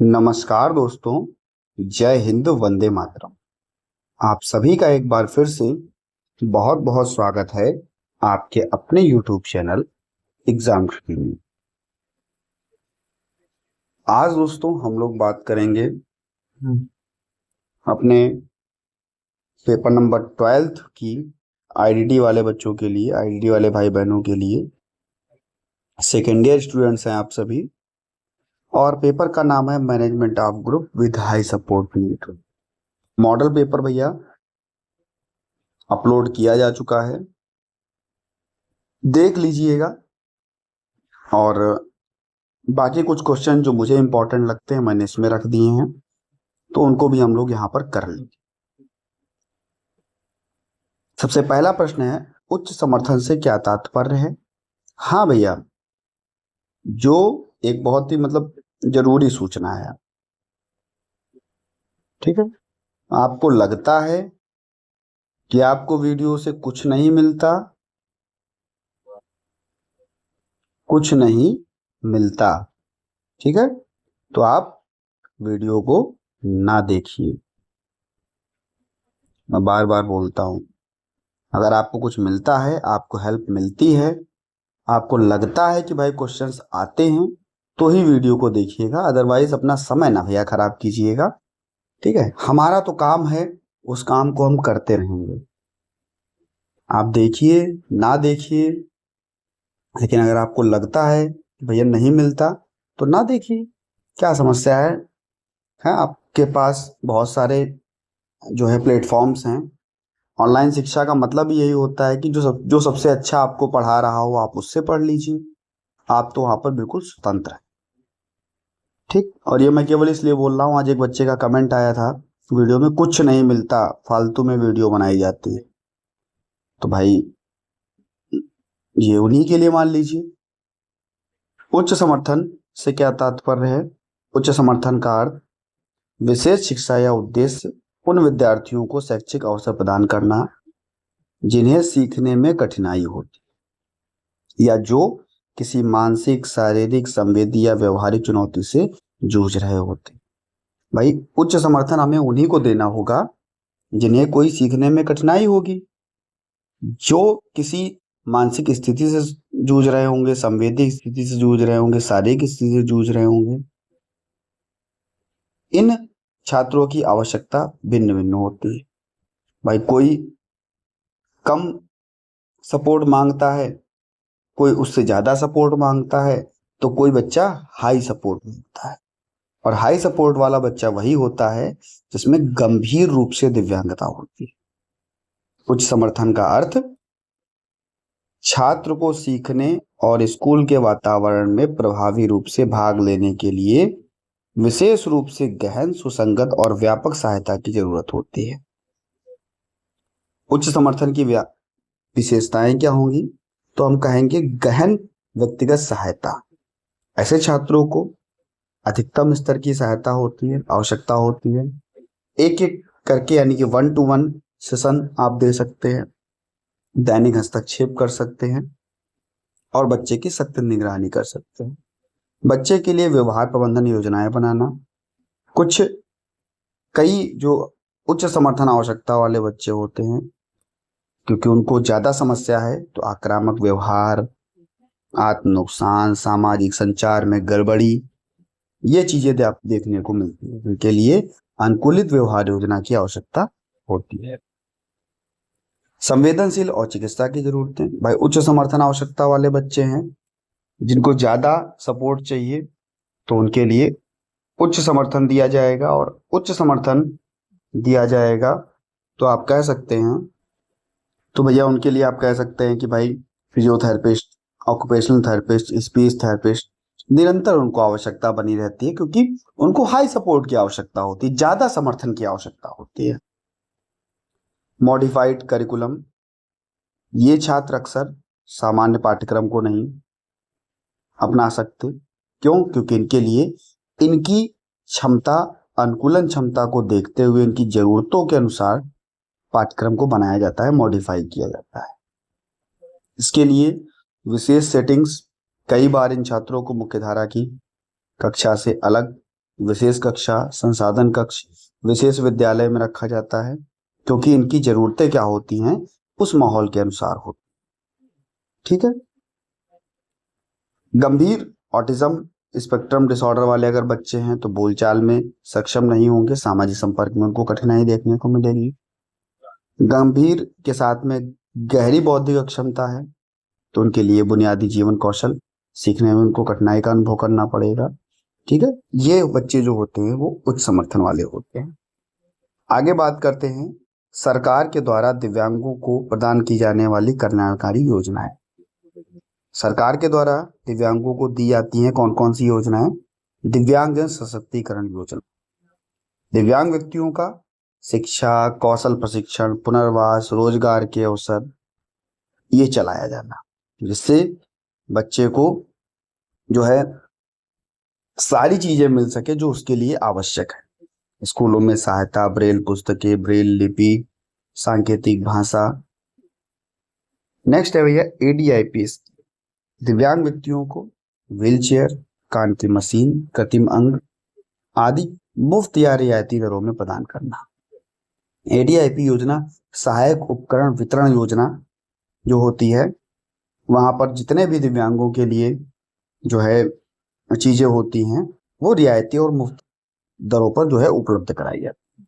नमस्कार दोस्तों। जय हिंद, वंदे मातरम। आप सभी का एक बार फिर से बहुत बहुत स्वागत है आपके अपने YouTube चैनल एग्जाम ट्रिकी में। आज दोस्तों हम लोग बात करेंगे अपने पेपर नंबर 12 की आईडीडी वाले बच्चों के लिए, आईडीडी वाले भाई बहनों के लिए। सेकेंड ईयर स्टूडेंट्स हैं आप सभी, और पेपर का नाम है management of group with high support need. Model paper भैया अपलोड किया जा चुका है, देख लीजिएगा। और बाकी कुछ क्वेश्चन जो मुझे इंपॉर्टेंट लगते हैं मैंने इसमें रख दिए हैं, तो उनको भी हम लोग यहाँ पर कर लेंगे। सबसे पहला प्रश्न है, उच्च समर्थन से क्या तात्पर्य है? हाँ भैया, जो एक बहुत ही जरूरी सूचना है। ठीक है, आपको लगता है कि आपको वीडियो से कुछ नहीं मिलता, कुछ नहीं मिलता, ठीक है, तो आप वीडियो को ना देखिए। मैं बार बार बोलता हूं, अगर आपको कुछ मिलता है, आपको हेल्प मिलती है, आपको लगता है कि भाई क्वेश्चंस आते हैं, तो ही वीडियो को देखिएगा। अदरवाइज अपना समय ना भैया खराब कीजिएगा। ठीक है, हमारा तो काम है, उस काम को हम करते रहेंगे। आप देखिए ना देखिए, लेकिन अगर आपको लगता है कि भैया नहीं मिलता तो ना देखिए, क्या समस्या है आपके पास बहुत सारे जो है प्लेटफॉर्म्स हैं। ऑनलाइन शिक्षा का मतलब यही होता है कि जो सबसे अच्छा आपको पढ़ा रहा हो आप उससे पढ़ लीजिए। आप तो वहां पर बिल्कुल स्वतंत्र है। ठीक, और ये मैं केवल इसलिए बोल रहा हूँ, आज एक बच्चे का कमेंट आया था वीडियो में, कुछ नहीं मिलता, फालतू में वीडियो बनाई जाती है। तो भाई ये उन्हीं के लिए मान लीजिए। उच्च समर्थन से क्या तात्पर्य है? उच्च समर्थन का अर्थ विशेष शिक्षा या उद्देश्य उन विद्यार्थियों को शैक्षिक अवसर प्रदान करना जिन्हें सीखने में कठिनाई होती या जो किसी मानसिक, शारीरिक, संवेदी या व्यवहारिक चुनौती से जूझ रहे होते। भाई उच्च समर्थन हमें उन्हीं को देना होगा जिन्हें कोई सीखने में कठिनाई होगी, जो किसी मानसिक स्थिति से जूझ रहे होंगे, संवेदी स्थिति से जूझ रहे होंगे, शारीरिक स्थिति से जूझ रहे होंगे। इन छात्रों की आवश्यकता भिन्न भिन्न होती है। भाई कोई कम सपोर्ट मांगता है, कोई उससे ज्यादा सपोर्ट मांगता है, तो कोई बच्चा हाई सपोर्ट मांगता है। और हाई सपोर्ट वाला बच्चा वही होता है जिसमें गंभीर रूप से दिव्यांगता होती है। उच्च समर्थन का अर्थ छात्र को सीखने और स्कूल के वातावरण में प्रभावी रूप से भाग लेने के लिए विशेष रूप से गहन, सुसंगत और व्यापक सहायता की जरूरत होती है। उच्च समर्थन की विशेषताएं क्या होंगी? तो हम कहेंगे गहन व्यक्तिगत सहायता। ऐसे छात्रों को अधिकतम स्तर की सहायता होती है, आवश्यकता होती है। एक एक करके, यानी कि 1-to-1 सेशन आप दे सकते हैं, दैनिक हस्तक्षेप कर सकते हैं और बच्चे की सख्त निगरानी कर सकते हैं। बच्चे के लिए व्यवहार प्रबंधन योजनाएं बनाना। कई जो उच्च समर्थन आवश्यकता वाले बच्चे होते हैं, क्योंकि उनको ज्यादा समस्या है, तो आक्रामक व्यवहार, आत्म नुकसान, सामाजिक संचार में गड़बड़ी, ये चीजें देखने को मिलती है। उनके लिए अनुकूलित व्यवहार योजना की आवश्यकता होती है। संवेदनशील और चिकित्सा की जरूरतें। भाई उच्च समर्थन आवश्यकता वाले बच्चे हैं जिनको ज्यादा सपोर्ट चाहिए, तो उनके लिए उच्च समर्थन दिया जाएगा। और उच्च समर्थन दिया जाएगा तो आप कह सकते हैं, तो भैया उनके लिए आप कह सकते हैं कि भाई physiotherapist, occupational therapist, speech therapist, निरंतर उनको आवश्यकता बनी रहती है, क्योंकि उनको हाई सपोर्ट की आवश्यकता होती है, ज्यादा समर्थन की आवश्यकता होती है। मॉडिफाइड करिकुलम, ये छात्र अक्सर सामान्य पाठ्यक्रम को नहीं अपना सकते। क्यों? क्योंकि इनके लिए इनकी क्षमता, अनुकूलन क्षमता को देखते हुए इनकी जरूरतों के अनुसार पाठ्यक्रम को बनाया जाता है, मॉडिफाई किया जाता है। इसके लिए विशेष सेटिंग्स, कई बार इन छात्रों को मुख्यधारा की कक्षा से अलग विशेष कक्षा, संसाधन कक्ष विशेष विद्यालय में रखा जाता है, क्योंकि इनकी जरूरतें क्या होती हैं उस माहौल के अनुसार होती। ठीक है। गंभीर ऑटिज्म स्पेक्ट्रम डिसऑर्डर वाले अगर बच्चे हैं तो बोलचाल में सक्षम नहीं होंगे, सामाजिक संपर्क में उनको कठिनाई देखने को मिलेगी। गंभीर के साथ में गहरी बौद्धिक अक्षमता है तो उनके लिए बुनियादी जीवन कौशल सीखने में उनको कठिनाई का अनुभव करना पड़ेगा। ठीक है, ये बच्चे जो होते हैं वो उच्च समर्थन वाले होते हैं। आगे बात करते हैं सरकार के द्वारा दिव्यांगों को प्रदान की जाने वाली कल्याणकारी योजनाएं। सरकार के द्वारा दिव्यांगों को दी जाती हैं कौन कौन सी योजनाएं? दिव्यांगजन सशक्तिकरण योजना, दिव्यांग व्यक्तियों का शिक्षा, कौशल प्रशिक्षण, पुनर्वास, रोजगार के अवसर ये चलाया जाना, जिससे बच्चे को जो है सारी चीजें मिल सके जो उसके लिए आवश्यक है। स्कूलों में सहायता, ब्रेल पुस्तकें, ब्रेल लिपि, सांकेतिक भाषा। नेक्स्ट है भैया ADIP, दिव्यांग व्यक्तियों को व्हीलचेयर, कान की मशीन, कृत्रिम अंग आदि मुफ्त या रियायती दरों में प्रदान करना। ADIP योजना सहायक उपकरण वितरण योजना जो होती है, वहां पर जितने भी दिव्यांगों के लिए जो है चीजें होती हैं वो रियायती और मुफ्त दरों पर जो है उपलब्ध कराई जाती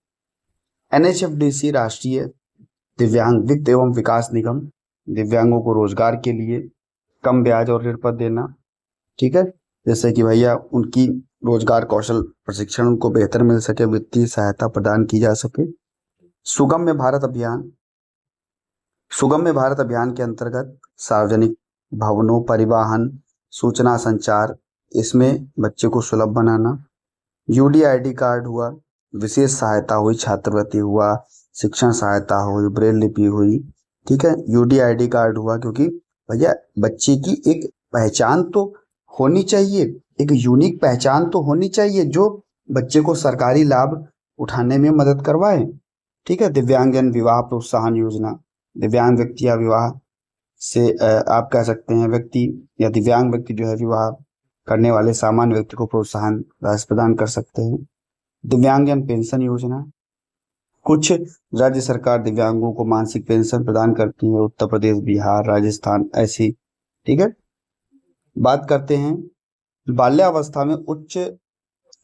है। NHFDC राष्ट्रीय दिव्यांग वित्त एवं विकास निगम, दिव्यांगों को रोजगार के लिए कम ब्याज और ऋण पर देना। ठीक है, जैसे कि भैया उनकी रोजगार कौशल प्रशिक्षण उनको बेहतर मिल सके, वित्तीय सहायता प्रदान की जा सके। सुगम्य भारत अभियान, सुगम्य भारत अभियान के अंतर्गत सार्वजनिक भवनों, परिवहन, सूचना संचार, इसमें बच्चे को सुलभ बनाना। UDID कार्ड हुआ, विशेष सहायता हुई, छात्रवृत्ति हुआ, शिक्षण सहायता हुई, ब्रेल लिपि हुई। ठीक है, UDID कार्ड हुआ क्योंकि भैया बच्चे की एक पहचान तो होनी चाहिए, एक यूनिक पहचान तो होनी चाहिए जो बच्चे को सरकारी लाभ उठाने में मदद करवाए। ठीक है, दिव्यांगजन विवाह प्रोत्साहन योजना, दिव्यांग व्यक्ति या विवाह से आप कह सकते हैं व्यक्ति या दिव्यांग व्यक्ति जो है विवाह करने वाले सामान्य व्यक्ति को प्रोत्साहन राशि प्रदान कर सकते हैं। दिव्यांगजन पेंशन योजना, कुछ राज्य सरकार दिव्यांगों को मासिक पेंशन प्रदान करती है, उत्तर प्रदेश, बिहार, राजस्थान ऐसी। ठीक है, बात करते हैं बाल्यावस्था में उच्च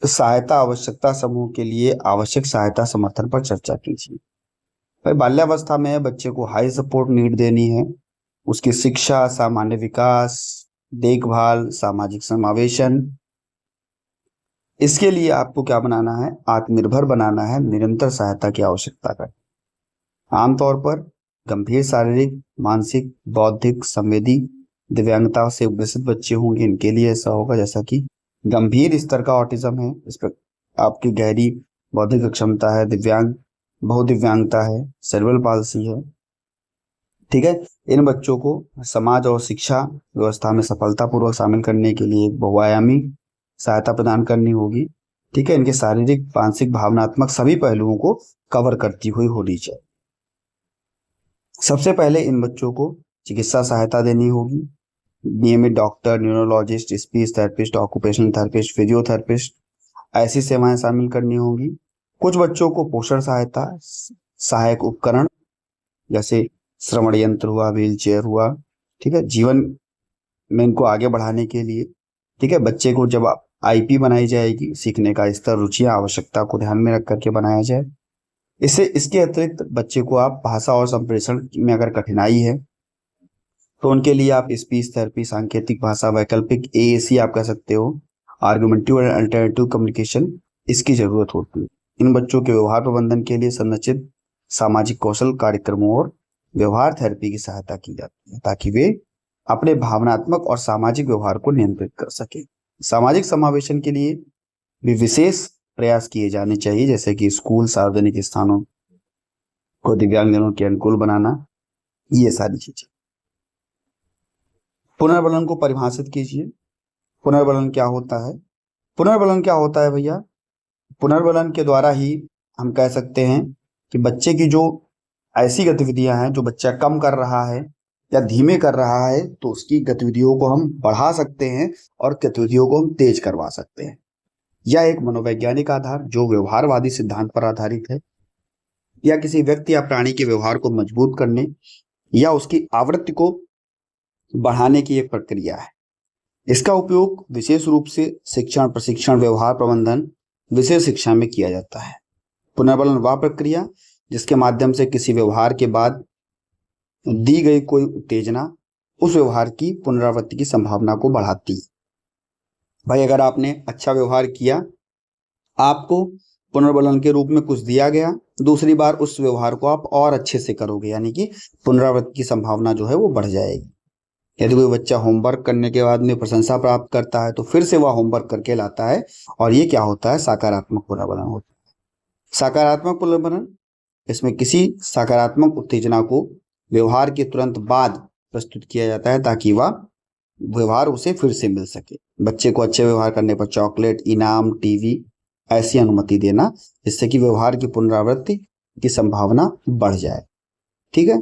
सहायता आवश्यकता समूह के लिए आवश्यक सहायता समर्थन पर चर्चा कीजिए। भाई बाल्यावस्था में बच्चे को हाई सपोर्ट नीड देनी है, उसकी शिक्षा, सामान्य विकास, देखभाल, सामाजिक समावेशन, इसके लिए आपको क्या बनाना है? आत्मनिर्भर बनाना है, निरंतर सहायता की आवश्यकता है। आमतौर पर गंभीर शारीरिक, मानसिक, बौद्धिक, संवेदी दिव्यांगता से ग्रसित बच्चे होंगे, इनके लिए ऐसा होगा जैसा कि गंभीर स्तर का ऑटिज्म है, इस पर आपकी गहरी बौद्धिक अक्षमता है, दिव्यांग बहुदिव्यांगता है, सेरेब्रल पाल्सी है। ठीक है, इन बच्चों को समाज और शिक्षा व्यवस्था में सफलतापूर्वक शामिल करने के लिए एक बहुआयामी सहायता प्रदान करनी होगी। ठीक है, इनके शारीरिक, मानसिक, भावनात्मक सभी पहलुओं को कवर करती हुई होनी चाहिए। सबसे पहले इन बच्चों को चिकित्सा सहायता देनी होगी। नियमित doctor, neurologist, speech therapist, occupational therapist, physiotherapist ऐसी सेवाएं शामिल करनी होगी। कुछ बच्चों को पोषण सहायता, सहायक उपकरण जैसे श्रवण यंत्र हुआ, व्हील चेयर हुआ, ठीक है, जीवन में इनको आगे बढ़ाने के लिए। ठीक है, बच्चे को जब IP बनाई जाएगी, सीखने का स्तर, रुचियां, आवश्यकता को ध्यान में रख करके बनाया जाए। इसके अतिरिक्त बच्चे को आप भाषा और संप्रेषण में अगर कठिनाई है तो उनके लिए आप स्पीच थेरेपी, सांकेतिक भाषा, वैकल्पिक AAC आप कह सकते हो, आर्गुमेंटिव एंड अल्टरनेटिव कम्युनिकेशन, इसकी जरूरत होती है। इन बच्चों के व्यवहार प्रबंधन के लिए संरचित सामाजिक कौशल कार्यक्रमों और व्यवहार थेरेपी की सहायता की जाती है ताकि वे अपने भावनात्मक और सामाजिक व्यवहार को नियंत्रित कर सके। सामाजिक समावेशन के लिए भी विशेष प्रयास किए जाने चाहिए, जैसे कि स्कूल, सार्वजनिक स्थानों को दिव्यांगजनों के अनुकूल बनाना, ये सारी चीजें। पुनर्बलन को परिभाषित कीजिए। पुनर्बलन क्या होता है? पुनर्बलन क्या होता है भैया? पुनर्बलन के द्वारा ही हम कह सकते हैं कि बच्चे की जो ऐसी गतिविधियां हैं जो बच्चा कम कर रहा है या धीमे कर रहा है, तो उसकी गतिविधियों को हम बढ़ा सकते हैं और गतिविधियों को हम तेज करवा सकते हैं। या एक मनोवैज्ञानिक आधार जो व्यवहारवादी सिद्धांत पर आधारित है, या किसी व्यक्ति या प्राणी के व्यवहार को मजबूत करने या उसकी आवृत्ति को बढ़ाने की एक प्रक्रिया है। इसका उपयोग विशेष रूप से शिक्षण, प्रशिक्षण, व्यवहार प्रबंधन, विषय शिक्षा में किया जाता है। पुनर्बलन वह प्रक्रिया जिसके माध्यम से किसी व्यवहार के बाद दी गई कोई उत्तेजना उस व्यवहार की पुनरावृत्ति की संभावना को बढ़ाती है। भाई अगर आपने अच्छा व्यवहार किया, आपको पुनर्बलन के रूप में कुछ दिया गया, दूसरी बार उस व्यवहार को आप और अच्छे से करोगे, यानी कि पुनरावृत्ति की संभावना जो है वो बढ़ जाएगी। यदि कोई बच्चा होमवर्क करने के बाद में प्रशंसा प्राप्त करता है तो फिर से वह होमवर्क करके लाता है, और ये क्या होता है, सकारात्मक पुनर्बलन होता है। सकारात्मक पुनर्बलन, इसमें किसी सकारात्मक उत्तेजना को व्यवहार के तुरंत बाद प्रस्तुत किया जाता है ताकि वह व्यवहार उसे फिर से मिल सके। बच्चे को अच्छे व्यवहार करने पर चॉकलेट, इनाम, टीवी ऐसी अनुमति देना, जिससे कि व्यवहार की पुनरावृत्ति की संभावना बढ़ जाए। ठीक है।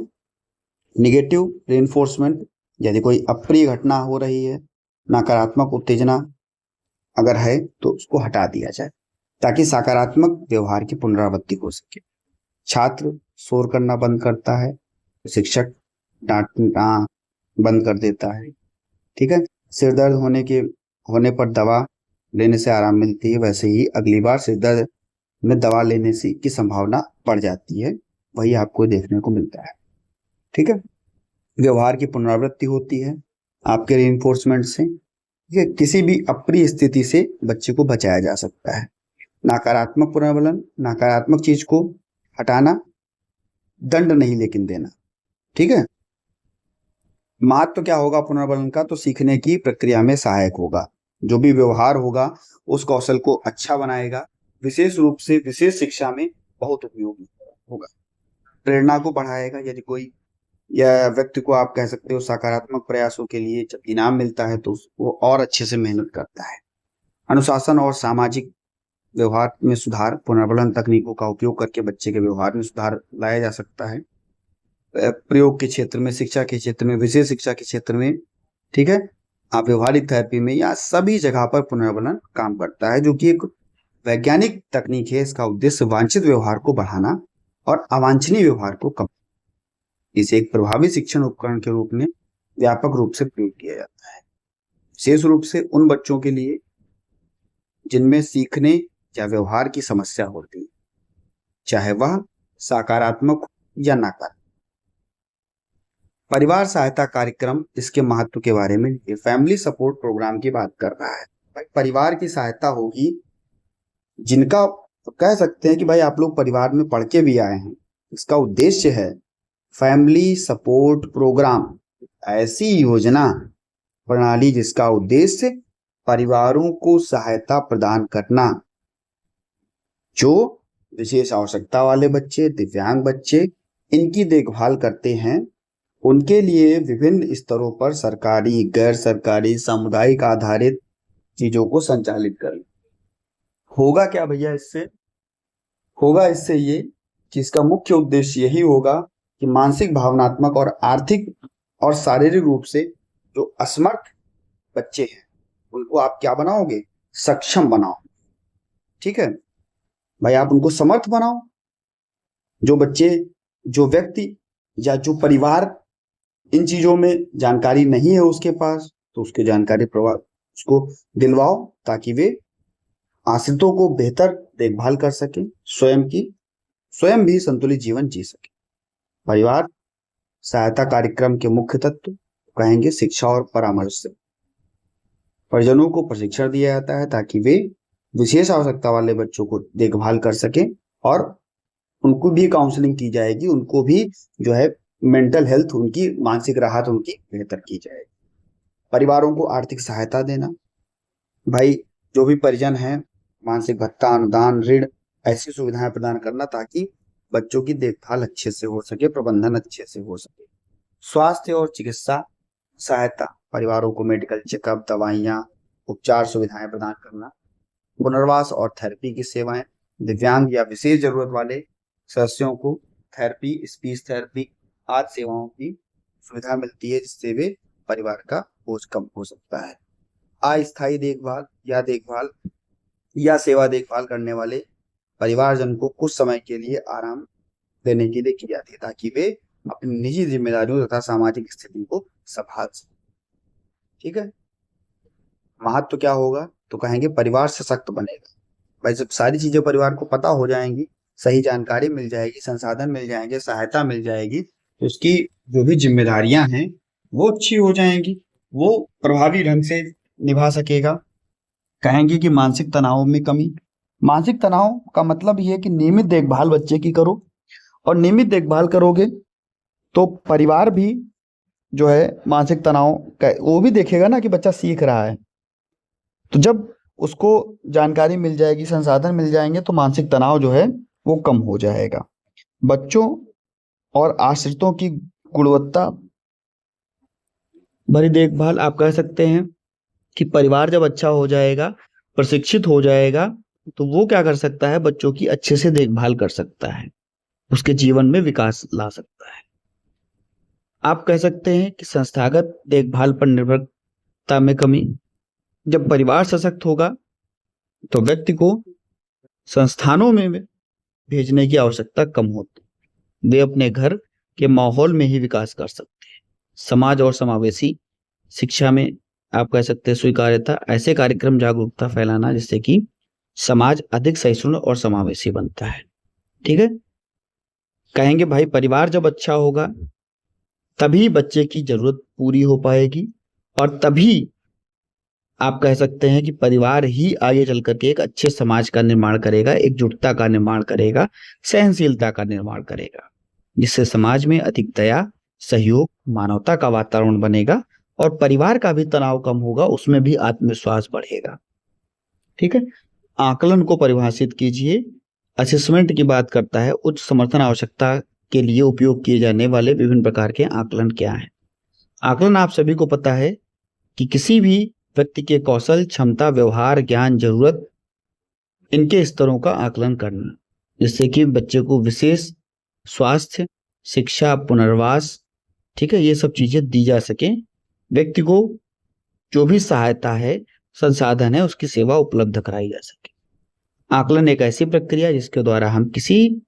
निगेटिव रेनफोर्समेंट, यदि कोई अप्रिय घटना हो रही है, नकारात्मक उत्तेजना अगर है तो उसको हटा दिया जाए ताकि सकारात्मक व्यवहार की पुनरावृत्ति हो सके। छात्र शोर करना बंद करता है, शिक्षक डांटना बंद कर देता है। ठीक है। सिर दर्द होने पर दवा लेने से आराम मिलती है, वैसे ही अगली बार सिर दर्द में दवा लेने से की संभावना बढ़ जाती है, वही आपको देखने को मिलता है। ठीक है। व्यवहार की पुनरावृत्ति होती है आपके रीइंफोर्समेंट से। ठीक है। किसी भी अप्रिय स्थिति से बच्चे को बचाया जा सकता है। नकारात्मक पुनर्बलन, नकारात्मक चीज को हटाना, दंड नहीं लेकिन देना। ठीक है। महत्व तो क्या होगा पुनर्बलन का, तो सीखने की प्रक्रिया में सहायक होगा। जो भी व्यवहार होगा उस कौशल को अच्छा बनाएगा, विशेष रूप से विशेष शिक्षा में बहुत उपयोगी होगा। प्रेरणा को बढ़ाएगा, यदि कोई या व्यक्ति को आप कह सकते हो सकारात्मक प्रयासों के लिए जब इनाम मिलता है तो वो और अच्छे से मेहनत करता है। अनुशासन और सामाजिक व्यवहार में सुधार, पुनर्बलन तकनीकों का उपयोग करके बच्चे के व्यवहार में सुधार लाया जा सकता है। प्रयोग के क्षेत्र में, शिक्षा के क्षेत्र में, विशेष शिक्षा के क्षेत्र में, ठीक है, आप व्यवहारिक थेरेपी में, या सभी जगह पर पुनर्बलन काम करता है, जो कि एक वैज्ञानिक तकनीक है। इसका उद्देश्य वांछित व्यवहार को बढ़ाना और अवांछनीय व्यवहार को कम। इसे एक प्रभावी शिक्षण उपकरण के रूप में व्यापक रूप से प्रयोग किया जाता है, विशेष रूप से उन बच्चों के लिए जिनमें सीखने या व्यवहार की समस्या होती है, चाहे वह सकारात्मक या नकारात्मक। परिवार सहायता कार्यक्रम, इसके महत्व के बारे में ये फैमिली सपोर्ट प्रोग्राम की बात कर रहा है। भाई परिवार की सहायता होगी, जिनका कह सकते हैं कि भाई आप लोग परिवार में पढ़ के भी आए हैं। इसका उद्देश्य है फैमिली सपोर्ट प्रोग्राम, ऐसी योजना प्रणाली जिसका उद्देश्य परिवारों को सहायता प्रदान करना, जो विशेष आवश्यकता वाले बच्चे, दिव्यांग बच्चे इनकी देखभाल करते हैं। उनके लिए विभिन्न स्तरों पर सरकारी, गैर सरकारी, सामुदायिक आधारित चीजों को संचालित करें। होगा क्या भैया इससे? होगा इससे ये कि इसका मुख्य उद्देश्य यही होगा कि मानसिक, भावनात्मक और आर्थिक और शारीरिक रूप से जो असमर्थ बच्चे हैं उनको आप क्या बनाओगे? सक्षम बनाओ। ठीक है भाई, आप उनको समर्थ बनाओ। जो बच्चे, जो व्यक्ति या जो परिवार इन चीजों में जानकारी नहीं है उसके पास, तो उसके जानकारी उसको दिलवाओ ताकि वे आश्रितों को बेहतर देखभाल कर सके, स्वयं भी संतुलित जीवन जी सके। परिवार सहायता कार्यक्रम के मुख्य तत्व कहेंगे शिक्षा और परामर्श से। परिजनों को प्रशिक्षण दिया जाता है ताकि वे विशेष आवश्यकता वाले बच्चों को देखभाल कर सके, और उनको भी काउंसलिंग की जाएगी, उनको भी जो है मेंटल हेल्थ, उनकी मानसिक राहत उनकी बेहतर की जाएगी। परिवारों को आर्थिक सहायता देना, भाई जो भी परिजन हैं, मानसिक भत्ता, अनुदान, ऋण, ऐसी सुविधाएं प्रदान करना ताकि बच्चों की देखभाल अच्छे से हो सके, प्रबंधन अच्छे से हो सके। स्वास्थ्य और चिकित्सा सहायता, परिवारों को मेडिकल चेकअप, दवाइयाँ, उपचार सुविधाएं प्रदान करना। पुनर्वास और थेरेपी की सेवाएं, दिव्यांग या विशेष जरूरत वाले सदस्यों को थेरेपी, स्पीच थेरेपी आदि सेवाओं की सुविधा मिलती है, जिससे वे परिवार का बोझ कम हो सकता है। अस्थायी देखभाल या देखभाल, या सेवा देखभाल करने वाले परिवारजन को कुछ समय के लिए आराम देने के लिए की जाती है, ताकि वे अपनी निजी जिम्मेदारियों तथा सामाजिक स्थिति को संभाल सकें। ठीक है, महत्व क्या होगा, तो कहेंगे परिवार सशक्त बनेगा। भाई जब सारी चीजें परिवार को पता हो जाएंगी, सही जानकारी मिल जाएगी, संसाधन मिल जाएंगे, सहायता मिल जाएगी, तो उसकी जो भी जिम्मेदारियां हैं वो अच्छी हो जाएंगी, वो प्रभावी ढंग से निभा सकेगा। कहेंगे कि मानसिक तनाव में कमी। मानसिक तनाव का मतलब ये है कि नियमित देखभाल बच्चे की करो, और नियमित देखभाल करोगे तो परिवार भी जो है मानसिक तनाव का वो भी देखेगा ना कि बच्चा सीख रहा है। तो जब उसको जानकारी मिल जाएगी, संसाधन मिल जाएंगे, तो मानसिक तनाव जो है वो कम हो जाएगा। बच्चों और आश्रितों की गुणवत्ता भरी देखभाल, आप कह सकते हैं कि परिवार जब अच्छा हो जाएगा, प्रशिक्षित हो जाएगा, तो वो क्या कर सकता है, बच्चों की अच्छे से देखभाल कर सकता है, उसके जीवन में विकास ला सकता है। आप कह सकते हैं कि संस्थागत देखभाल पर निर्भरता में कमी। जब परिवार सशक्त होगा तो व्यक्ति को संस्थानों में भेजने की आवश्यकता कम होती, वे अपने घर के माहौल में ही विकास कर सकते हैं। समाज और समावेशी शिक्षा में आप कह सकते हैं स्वीकार्यता, ऐसे कार्यक्रम जागरूकता फैलाना जिससे कि समाज अधिक सहिष्णु और समावेशी बनता है। ठीक है, कहेंगे भाई परिवार जब अच्छा होगा तभी बच्चे की जरूरत पूरी हो पाएगी, और तभी आप कह सकते हैं कि परिवार ही आगे चल करके एक अच्छे समाज का निर्माण करेगा, एकजुटता का निर्माण करेगा, सहनशीलता का निर्माण करेगा, जिससे समाज में अधिक दया, सहयोग, मानवता का वातावरण बनेगा, और परिवार का भी तनाव कम होगा, उसमें भी आत्मविश्वास बढ़ेगा। ठीक है, आकलन को परिभाषित कीजिए। असेसमेंट की बात करता है, उच्च समर्थन आवश्यकता के लिए उपयोग किए जाने वाले विभिन्न प्रकार के आकलन क्या हैं। आकलन आप सभी को पता है कि किसी भी व्यक्ति के कौशल, क्षमता, व्यवहार, ज्ञान, जरूरत, इनके स्तरों का आकलन करना, जिससे कि बच्चे को विशेष स्वास्थ्य, शिक्षा, पुनर्वास, ठीक है, ये सब चीजें दी जा सके, व्यक्ति को जो भी सहायता है, संसाधन है, उसकी सेवा उपलब्ध कराई जा सके। आकलन एक ऐसी प्रक्रिया जिसके द्वारा हम किसी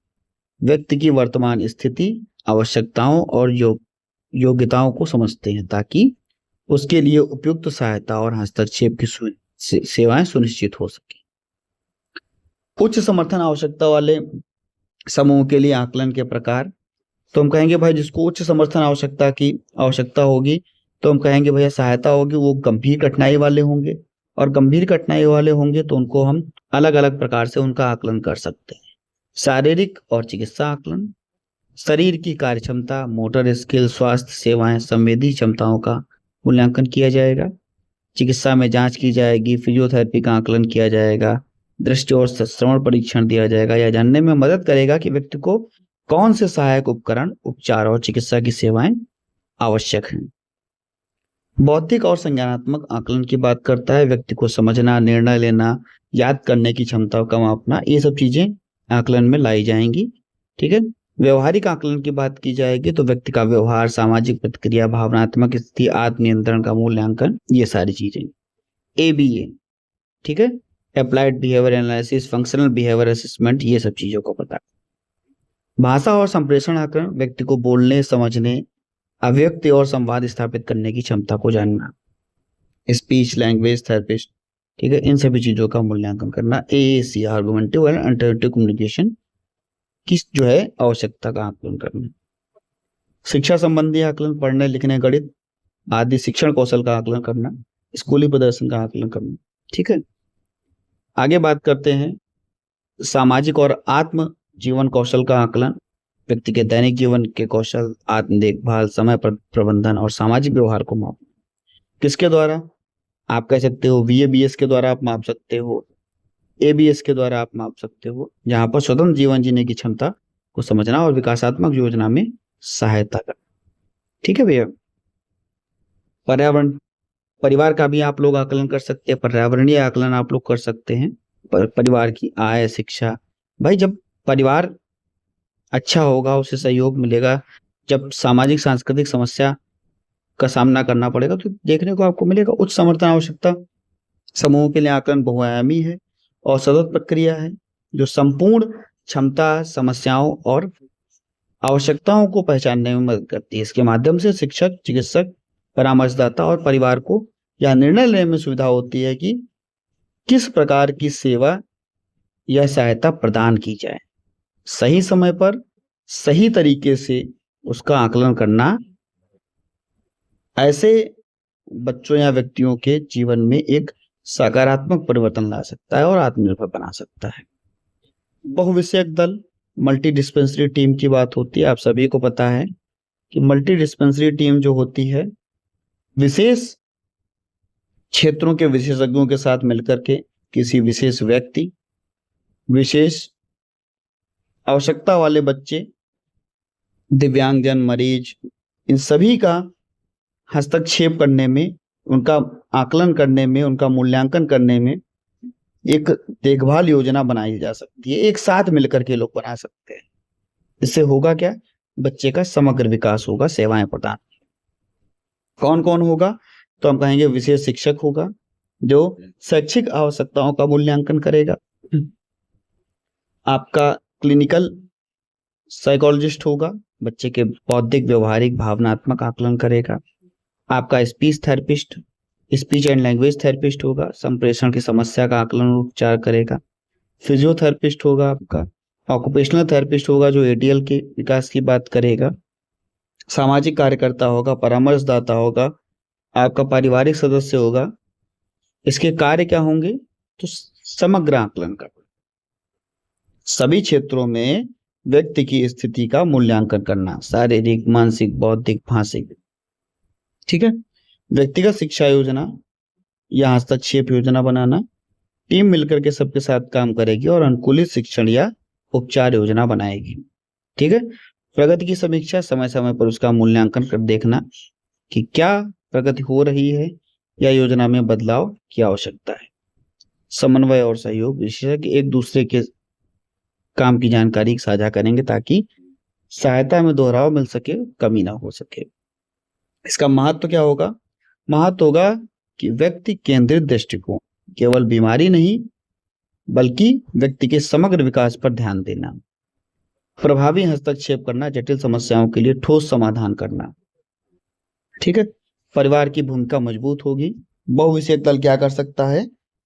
व्यक्ति की वर्तमान स्थिति, आवश्यकताओं और योग्यताओं को समझते हैं, ताकि उसके लिए उपयुक्त सहायता और हस्तक्षेप की सेवाएं सुनिश्चित हो सके। उच्च समर्थन आवश्यकता वाले समूह के लिए आकलन के प्रकार, तो हम कहेंगे भाई जिसको उच्च समर्थन आवश्यकता होगी, तो हम कहेंगे भैया सहायता होगी, वो गंभीर कठिनाई वाले होंगे, और गंभीर कठिनाई वाले होंगे तो उनको हम अलग अलग प्रकार से उनका आकलन कर सकते हैं। शारीरिक और चिकित्सा आकलन, शरीर की कार्य क्षमता, मोटर स्किल, स्वास्थ्य सेवाएं, संवेदी क्षमताओं का मूल्यांकन किया जाएगा। चिकित्सा में जांच की जाएगी, फिजियोथेरेपी का आकलन किया जाएगा, दृष्टि और श्रवण परीक्षण दिया जाएगा। यह जानने में मदद करेगा कि व्यक्ति को कौन से सहायक उपकरण, उपचार और चिकित्सा की सेवाएं आवश्यक हैं। बौद्धिक और संज्ञानात्मक आकलन की बात करता है, व्यक्ति को समझना, निर्णय लेना, याद करने की क्षमता का मापना, ये सब चीजें आकलन में लाई जाएंगी। ठीक है, व्यवहारिक आकलन की बात की जाएगी तो व्यक्ति का व्यवहार, सामाजिक प्रतिक्रिया, भावनात्मक स्थिति, आत्मनियंत्रण का मूल्यांकन, ये सारी चीजें। ABA, ठीक है, applied behaviour analysis, functional behaviour assessment, ये सब चीजों को पता। भाषा और संप्रेषण आकलन, व्यक्ति को बोलने, समझने, अभिव्यक्ति और संवाद स्थापित करने की क्षमता को जानना। स्पीच लैंग्वेज थेरेपिस्ट, ठीक है, इन सभी चीजों का मूल्यांकन करना। AAC, आर्गुमेंटिव एंड अल्टरनेटिव कम्युनिकेशन की जो है आवश्यकता का आकलन करना। शिक्षा संबंधी आकलन, पढ़ने, लिखने, गणित आदि शिक्षण कौशल का आकलन करना, स्कूली प्रदर्शन का आकलन करना। ठीक है, आगे बात करते हैं सामाजिक और आत्म जीवन कौशल का आकलन, व्यक्ति के दैनिक जीवन के कौशल, आत्म देखभाल, समय प्रबंधन और सामाजिक व्यवहार को मापना। किसके द्वारा? आप कह सकते हो VABS के द्वारा आप माप सकते हो, ABS के द्वारा आप माप सकते हो, जहां पर स्वतंत्र जीवन जीने की क्षमता को समझना और विकासात्मक योजना में सहायता करना। ठीक है भैया, पर्यावरण, परिवार का भी आप लोग आकलन कर सकते हैं, पर्यावरणीय आकलन आप लोग कर सकते हैं, परिवार की आय, शिक्षा। भाई जब परिवार अच्छा होगा, उसे सहयोग मिलेगा, जब सामाजिक सांस्कृतिक समस्या का सामना करना पड़ेगा तो देखने को आपको मिलेगा। उच्च समर्थन आवश्यकता समूह के लिए आकलन बहुआयामी है और सतत प्रक्रिया है जो संपूर्ण क्षमता, समस्याओं और आवश्यकताओं को पहचानने में मदद करती है। इसके माध्यम से शिक्षक, चिकित्सक, परामर्शदाता और परिवार को यह निर्णय लेने में सुविधा होती है कि किस प्रकार की सेवा या सहायता प्रदान की जाए। सही समय पर सही तरीके से उसका आकलन करना ऐसे बच्चों या व्यक्तियों के जीवन में एक सकारात्मक परिवर्तन ला सकता है और आत्मनिर्भर बना सकता है। बहुविषयक दल, मल्टी डिस्पेंसरी टीम की बात होती है। आप सभी को पता है कि मल्टी डिस्पेंसरी टीम जो होती है विशेष क्षेत्रों के विशेषज्ञों के साथ मिलकर के किसी विशेष व्यक्ति, विशेष आवश्यकता वाले बच्चे, दिव्यांगजन, मरीज, इन सभी का हस्तक्षेप करने में, उनका आकलन करने में, उनका मूल्यांकन करने में एक देखभाल योजना बनाई जा सकती है। एक साथ मिलकर के लोग बना सकते हैं। इससे होगा क्या? बच्चे का समग्र विकास होगा, सेवाएं प्रदान। कौन कौन होगा? तो हम कहेंगे विशेष शिक्षक होगा जो शैक्षिक आवश्यकताओं का मूल्यांकन करेगा। आपका क्लिनिकल साइकोलॉजिस्ट होगा, बच्चे के बौद्धिक, व्यवहारिक, भावनात्मक आकलन करेगा। आपका speech therapist, speech and language therapist होगा, संप्रेषण की समस्या का आकलन और उपचार करेगा। फिजियोथेरेपिस्ट होगा आपका, ऑक्यूपेशनल थेरेपिस्ट होगा जो एडीएल के विकास की बात करेगा। सामाजिक कार्यकर्ता होगा, परामर्शदाता होगा, आपका पारिवारिक सदस्य होगा। इसके कार्य क्या होंगे? तो समग्र आकलन का, सभी क्षेत्रों में व्यक्ति की स्थिति का मूल्यांकन करना, शारीरिक, मानसिक, बौद्धिक, भाषिक। ठीक है। व्यक्तिगत शिक्षा योजना या हस्तक्षेप योजना बनाना, टीम मिलकर के सबके साथ काम करेगी और अनुकूलित शिक्षण या उपचार योजना बनाएगी। ठीक है। प्रगति की समीक्षा, समय समय पर उसका मूल्यांकन कर देखना कि क्या प्रगति हो रही है या योजना में बदलाव की आवश्यकता है। समन्वय और सहयोग, विशेषज्ञ एक दूसरे के काम की जानकारी साझा करेंगे ताकि सहायता में दोहराव मिल सके, कमी ना हो सके। इसका महत्व क्या होगा? महत्व होगा कि व्यक्ति केंद्रित दृष्टिकोण, केवल बीमारी नहीं बल्कि व्यक्ति के समग्र विकास पर ध्यान देना, प्रभावी हस्तक्षेप करना, जटिल समस्याओं के लिए ठोस समाधान करना। ठीक है। परिवार की भूमिका मजबूत होगी। बहुविषयक दल क्या कर सकता है?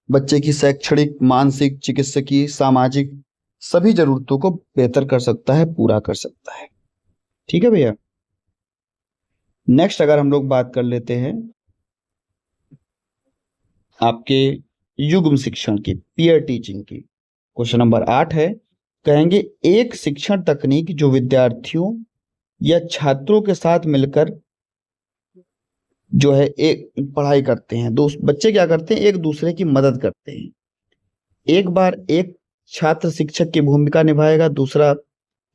बच्चे की शैक्षणिक, मानसिक, चिकित्सकीय, सामाजिक सभी जरूरतों को बेहतर कर सकता है, पूरा कर सकता है। ठीक है भैया। नेक्स्ट अगर हम लोग बात कर लेते हैं आपके युग्म शिक्षण की, पीयर टीचिंग की, क्वेश्चन नंबर 8 है। कहेंगे एक शिक्षण तकनीक जो विद्यार्थियों या छात्रों के साथ मिलकर जो है एक पढ़ाई करते हैं। बच्चे क्या करते हैं? एक दूसरे की मदद करते हैं। एक बार एक छात्र शिक्षक की भूमिका निभाएगा, दूसरा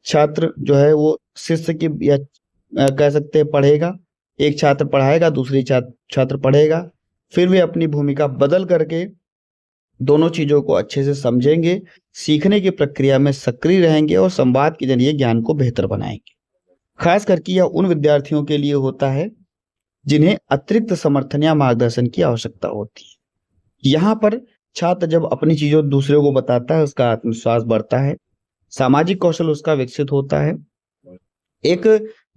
छात्र जो है वो शिष्य की या कह सकते हैं पढ़ेगा। एक छात्र पढ़ाएगा, दूसरी छात्र पढ़ेगा। फिर वे अपनी भूमिका बदल करके दोनों चीजों को अच्छे से समझेंगे, सीखने की प्रक्रिया में सक्रिय रहेंगे और संवाद के जरिए ज्ञान को बेहतर बनाएंगे। खास करके यह उन विद्यार्थियों के लिए होता है जिन्हें अतिरिक्त समर्थन या मार्गदर्शन की आवश्यकता होती है। यहाँ पर छात्र जब अपनी चीजों दूसरे को बताता है, उसका आत्मविश्वास बढ़ता है, सामाजिक कौशल उसका विकसित होता है, एक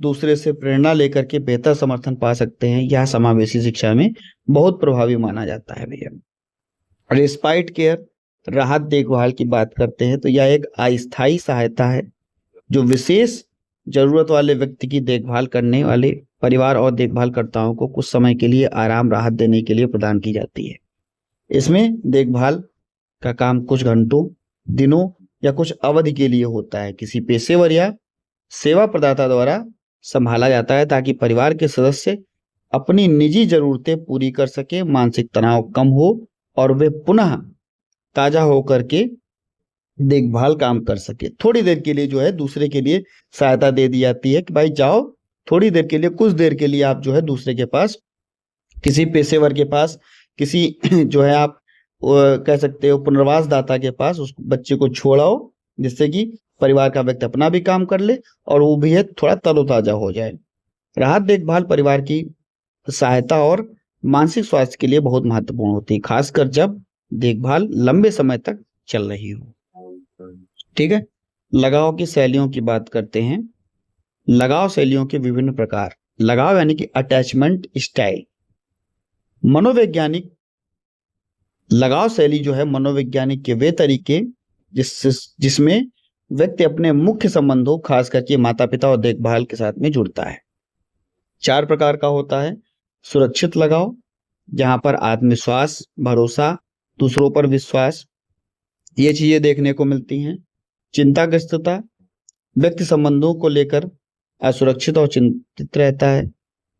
दूसरे से प्रेरणा लेकर के बेहतर समर्थन पा सकते हैं। यह समावेशी शिक्षा में बहुत प्रभावी माना जाता है भैया। रेस्पाइट केयर, राहत देखभाल की बात करते हैं तो यह एक अस्थायी सहायता है जो विशेष जरूरत वाले व्यक्ति की देखभाल करने वाले परिवार और देखभालकर्ताओं को कुछ समय के लिए आराम, राहत देने के लिए प्रदान की जाती है। इसमें देखभाल का काम कुछ घंटों, दिनों या कुछ अवधि के लिए होता है, किसी पेशेवर या सेवा प्रदाता द्वारा संभाला जाता है ताकि परिवार के सदस्य अपनी निजी जरूरतें पूरी कर सके, मानसिक तनाव कम हो और वे पुनः ताजा होकर के देखभाल काम कर सके। थोड़ी देर के लिए जो है दूसरे के लिए सहायता दे दी जाती है कि भाई जाओ थोड़ी देर के लिए, कुछ देर के लिए आप जो है दूसरे के पास, किसी पेशेवर के पास, किसी जो है आप कह सकते हो पुनर्वास दाता के पास उस बच्चे को छोड़ाओ, जिससे कि परिवार का व्यक्ति अपना भी काम कर ले और वो भी है थोड़ा तरोताजा हो जाए। राहत देखभाल परिवार की सहायता और मानसिक स्वास्थ्य के लिए बहुत महत्वपूर्ण होती है, खासकर जब देखभाल लंबे समय तक चल रही हो। ठीक है, लगाव की शैलियों की बात करते हैं। लगाव शैलियों के विभिन्न प्रकार। लगाव यानी कि अटैचमेंट स्टाइल। मनोवैज्ञानिक लगाव शैली जो है मनोवैज्ञानिक के वे तरीके जिसमें व्यक्ति अपने मुख्य संबंधों, खास करके माता पिता और देखभाल के साथ में जुड़ता है। 4 प्रकार का होता है। सुरक्षित लगाव, जहां पर आत्मविश्वास, भरोसा, दूसरों पर विश्वास, ये चीजें देखने को मिलती हैं। चिंताग्रस्तता, व्यक्ति संबंधों को लेकर असुरक्षित और चिंतित रहता है,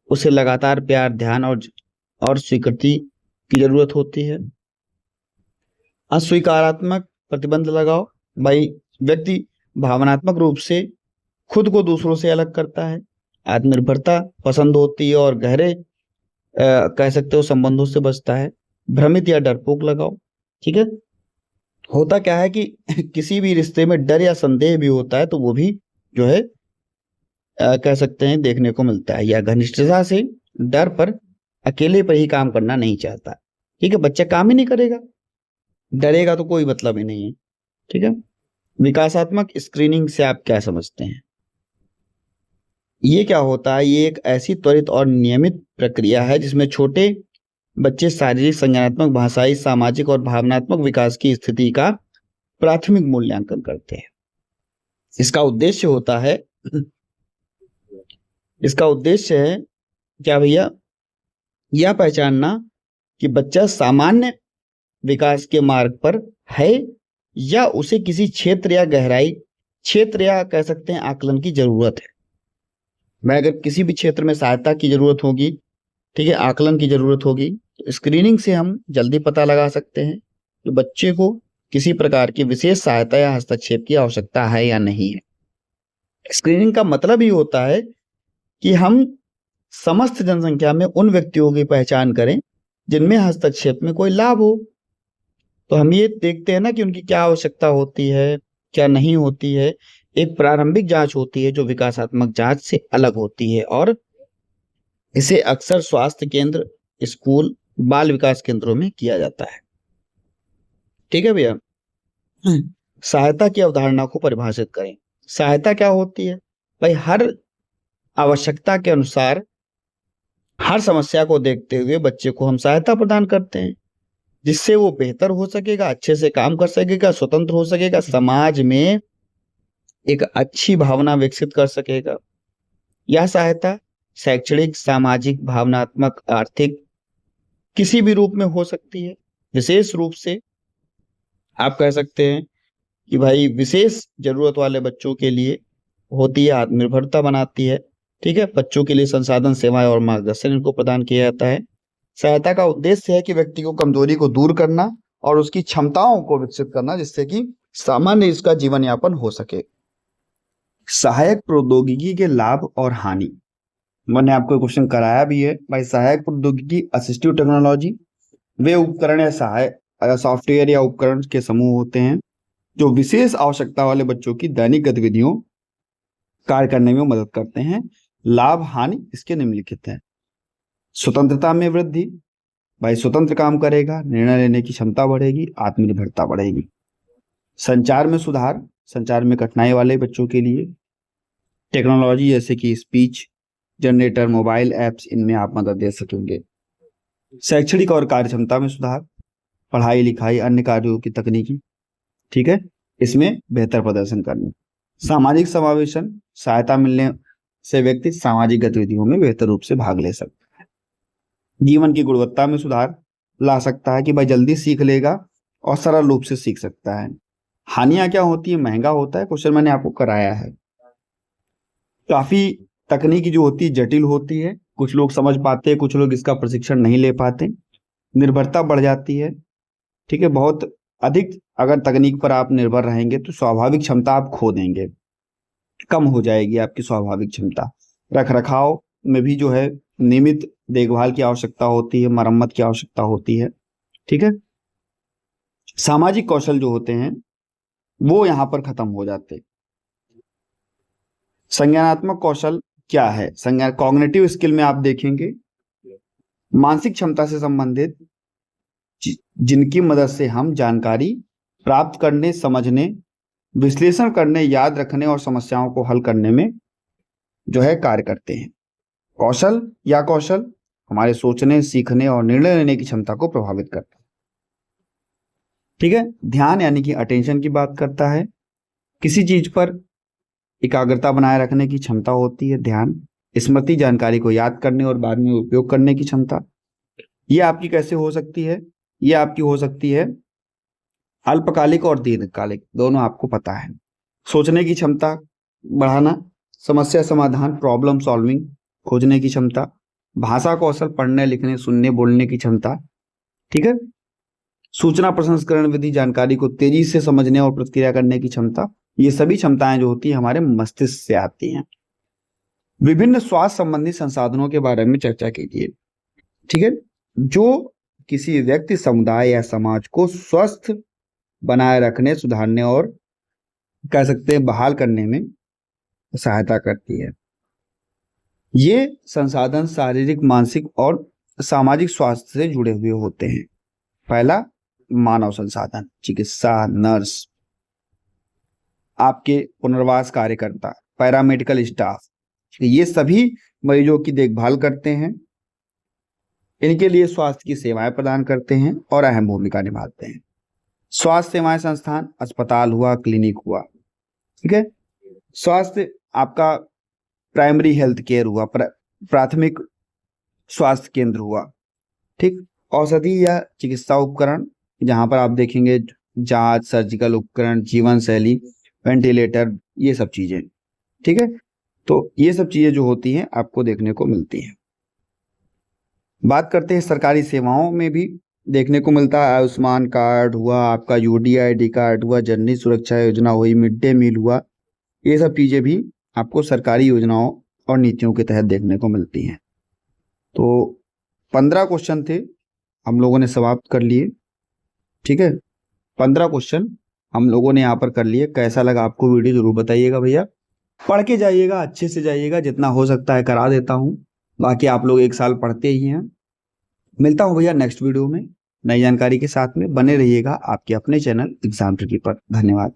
उसे लगातार प्यार, ध्यान और स्वीकृति की जरूरत होती है। अस्वीकारात्मक प्रतिबंध लगाओ, भाई व्यक्ति भावनात्मक रूप से खुद को दूसरों से अलग करता है। आत्मनिर्भरता पसंद होती है और गहरे कह सकते हो संबंधों से बचता है। भ्रमित या डरपोक लगाओ। ठीक है, होता क्या है कि किसी भी रिश्ते में डर या संदेह भी होता है, तो वो भी जो है कह सकते हैं देखने को मिलता है। या घनिष्ठता से डर पर अकेले पर ही काम करना नहीं चाहता। ठीक है, बच्चा काम ही नहीं करेगा, डरेगा तो कोई मतलब ही नहीं है। ठीक है, विकासात्मक स्क्रीनिंग से आप क्या समझते हैं? ये क्या होता है? ये एक ऐसी त्वरित और नियमित प्रक्रिया है जिसमें छोटे बच्चे शारीरिक, संज्ञानात्मक, भाषाई, सामाजिक और भावनात्मक विकास की स्थिति का प्राथमिक मूल्यांकन करते हैं। इसका उद्देश्य होता है क्या भैया? यह पहचानना कि बच्चा सामान्य विकास के मार्ग पर है या उसे किसी क्षेत्र या कह सकते हैं आकलन की जरूरत है। मैं अगर किसी भी क्षेत्र में सहायता की जरूरत होगी, ठीक है, आकलन की जरूरत होगी, तो स्क्रीनिंग से हम जल्दी पता लगा सकते हैं कि बच्चे को किसी प्रकार की विशेष सहायता या हस्तक्षेप की आवश्यकता है या नहीं है। स्क्रीनिंग का मतलब ही होता है कि हम समस्त जनसंख्या में उन व्यक्तियों की पहचान करें जिनमें हस्तक्षेप में कोई लाभ हो। तो हम ये देखते हैं ना कि उनकी क्या आवश्यकता होती है, क्या नहीं होती है। एक प्रारंभिक जांच होती है जो विकासात्मक जांच से अलग होती है, और इसे अक्सर स्वास्थ्य केंद्र, स्कूल, बाल विकास केंद्रों में किया जाता है। ठीक है भैया, सहायता की अवधारणा को परिभाषित करें। सहायता क्या होती है? भाई हर आवश्यकता के अनुसार, हर समस्या को देखते हुए बच्चे को हम सहायता प्रदान करते हैं जिससे वो बेहतर हो सकेगा, अच्छे से काम कर सकेगा, स्वतंत्र हो सकेगा, समाज में एक अच्छी भावना विकसित कर सकेगा। यह सहायता शैक्षणिक, सामाजिक, भावनात्मक, आर्थिक किसी भी रूप में हो सकती है। विशेष रूप से आप कह सकते हैं कि भाई विशेष जरूरत वाले बच्चों के लिए होती है, आत्मनिर्भरता बनाती है। ठीक है, बच्चों के लिए संसाधन, सेवाएं और मार्गदर्शन इनको प्रदान किया जाता है। सहायता का उद्देश्य है कि व्यक्ति को कमजोरी को दूर करना और उसकी क्षमताओं को विकसित करना जिससे कि सामान्य इसका जीवन यापन हो सके। सहायक प्रौद्योगिकी के लाभ और हानि, मैंने आपको क्वेश्चन कराया भी है भाई। सहायक प्रौद्योगिकी, असिस्टिव टेक्नोलॉजी, वे उपकरण या सॉफ्टवेयर या उपकरण के समूह होते हैं जो विशेष आवश्यकता वाले बच्चों की दैनिक गतिविधियों कार्य करने में मदद करते हैं। लाभ हानि इसके निम्नलिखित हैं। स्वतंत्रता में वृद्धि, भाई स्वतंत्र काम करेगा, निर्णय लेने की क्षमता बढ़ेगी, आत्मनिर्भरता बढ़ेगी। संचार में सुधार, संचार में कठिनाई वाले बच्चों के लिए टेक्नोलॉजी जैसे कि स्पीच जनरेटर, मोबाइल ऐप्स, इनमें आप मदद दे सकेंगे। शैक्षणिक और कार्य क्षमता में सुधार, पढ़ाई लिखाई, अन्य कार्यों की तकनीकी, ठीक है, इसमें बेहतर प्रदर्शन करने। सामाजिक समावेशन, सहायता मिलने से व्यक्ति सामाजिक गतिविधियों में बेहतर रूप से भाग ले सकता है। जीवन की गुणवत्ता में सुधार ला सकता है कि भाई जल्दी सीख लेगा और सरल रूप से सीख सकता है। हानियां क्या होती है? महंगा होता है, क्वेश्चन मैंने आपको कराया है। काफी तकनीकी जो होती है जटिल होती है, कुछ लोग समझ पाते हैं, कुछ लोग इसका प्रशिक्षण नहीं ले पाते। निर्भरता बढ़ जाती है। ठीक है, बहुत अधिक अगर तकनीक पर आप निर्भर रहेंगे तो स्वाभाविक क्षमता आप खो देंगे, कम हो जाएगी आपकी स्वाभाविक क्षमता। रख रखाव में भी जो है नियमित देखभाल की आवश्यकता होती है, मरम्मत की आवश्यकता होती है। ठीक है, सामाजिक कौशल जो होते हैं वो यहाँ पर खत्म हो जाते हैं। संज्ञानात्मक कौशल क्या है? कॉग्निटिव स्किल में आप देखेंगे मानसिक क्षमता से संबंधित जिनकी मदद से हम जानकारी प्राप्त करने, समझने, विश्लेषण करने, याद रखने और समस्याओं को हल करने में जो है कार्य करते हैं। कौशल या कौशल हमारे सोचने, सीखने और निर्णय लेने की क्षमता को प्रभावित करता है। ठीक है। ध्यान यानी कि अटेंशन की बात करता है। किसी चीज पर एकाग्रता बनाए रखने की क्षमता होती है ध्यान। स्मृति जानकारी को याद करने और बाद में उपयोग करने की क्षमता। ये आपकी कैसे हो सकती है? ये आपकी हो सकती है अल्पकालिक और दीर्घकालिक, दोनों आपको पता है। सोचने की क्षमता बढ़ाना, समस्या समाधान, प्रॉब्लम सॉल्विंग, खोजने की क्षमता, भाषा कौशल, पढ़ने लिखने सुनने बोलने की क्षमता। ठीक है। सूचना प्रसंस्करण विधि, जानकारी को तेजी से समझने और प्रतिक्रिया करने की क्षमता। ये सभी क्षमताएं जो होती है हमारे मस्तिष्क से आती हैं। विभिन्न स्वास्थ्य संबंधी संसाधनों के बारे में चर्चा कीजिए। ठीक है। जो किसी व्यक्ति, समुदाय या समाज को स्वस्थ बनाए रखने, सुधारने और कह सकते हैं बहाल करने में सहायता करती है। ये संसाधन शारीरिक, मानसिक और सामाजिक स्वास्थ्य से जुड़े हुए होते हैं। पहला, मानव संसाधन, चिकित्सा, नर्स, आपके पुनर्वास कार्यकर्ता, पैरामेडिकल स्टाफ, ये सभी मरीजों की देखभाल करते हैं। इनके लिए स्वास्थ्य की सेवाएं प्रदान करते हैं और अहम भूमिका निभाते हैं। स्वास्थ्य सेवाएं संस्थान, अस्पताल हुआ, क्लिनिक हुआ। ठीक है। स्वास्थ्य आपका प्राइमरी हेल्थ केयर हुआ, प्राथमिक स्वास्थ्य केंद्र हुआ। ठीक। औषधि या चिकित्सा उपकरण, जहां पर आप देखेंगे जांच, सर्जिकल उपकरण, जीवन शैली, वेंटिलेटर, ये सब चीजें। ठीक है। तो ये सब चीजें जो होती हैं आपको देखने को मिलती हैं। बात करते हैं सरकारी सेवाओं में भी देखने को मिलता है। आयुष्मान कार्ड हुआ, आपका यूडीआईडी कार्ड हुआ, जननी सुरक्षा योजना हुई, मिड डे मील हुआ, ये सब चीजें भी आपको सरकारी योजनाओं और नीतियों के तहत देखने को मिलती हैं। तो 15 क्वेश्चन थे, हम लोगों ने समाप्त कर लिए। ठीक है। 15 क्वेश्चन हम लोगों ने यहाँ पर कर लिए। कैसा लगा आपको वीडियो जरूर बताइएगा भैया। पढ़ के जाइएगा, अच्छे से जाइएगा, जितना हो सकता है करा देता हूँ। बाकी आप लोग एक साल पढ़ते ही हैं। मिलता हूँ भैया नेक्स्ट वीडियो में नई जानकारी के साथ में। बने रहिएगा आपके अपने चैनल एग्जाम ट्रिकी पर। धन्यवाद।